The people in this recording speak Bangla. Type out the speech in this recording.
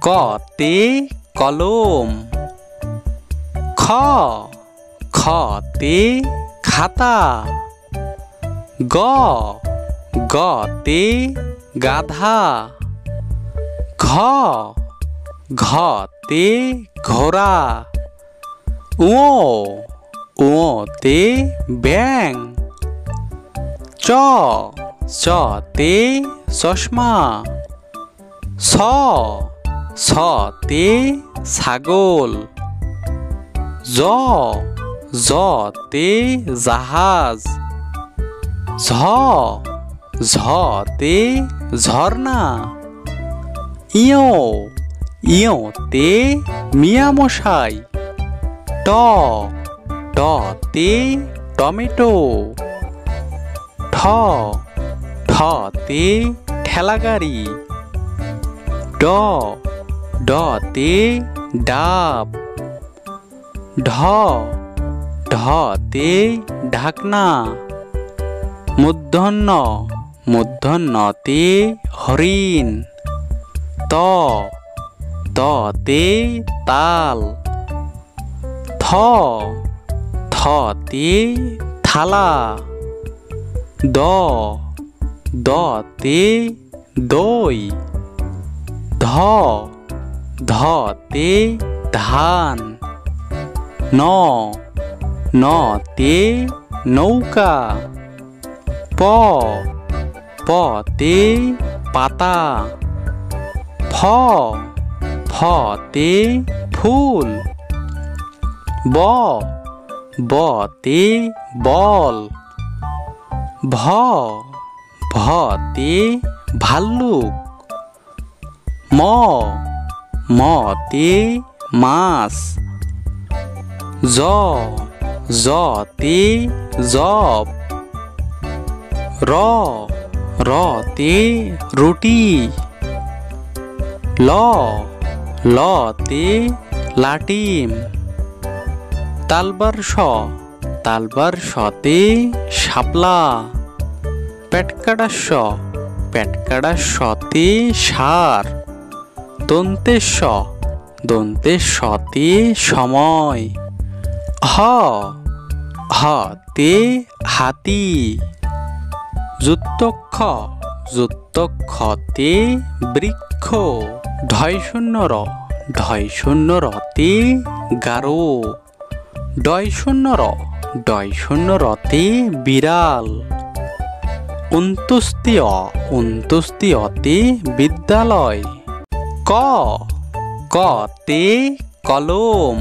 কতে কলম, খতে খাতা, গতে গাধা, ঘতে ঘোড়া, ওতে ব্যাঙ, চতে চশমা, সতে ছাগল, জতে জাহাজ, ঝতে ঝর্ণা, ইয়তে মিয়ামশাই, টতে টমেটো, ঠতে ঠেলাগাড়ি, ডতে ডাব, ঢতে ঢাকনা, মূর্ধন্যতে হরিণ, ততে তাল, থতে থালা, দতে দই, ধতে ধান, নতে নৌকা, পতে পাতা, ফতে ফুল, বতে বল, ভতে ভাল্লুক, মতে মাছ, জতে জব, রতে রুটি, লতে লাটিম, তালবার শতে শাপলা, পেটকাটা শতে ষাঁড়, দন্তের শতে সময়, হতে হাতি, যুক্তক্ষতে বৃক্ষ, ঢয়শূন্যরতে গারো, ডয়শূন্যরতে বিড়াল, অন্ত্যেষ্টিয়তে বিদ্যালয়, কতে কলম,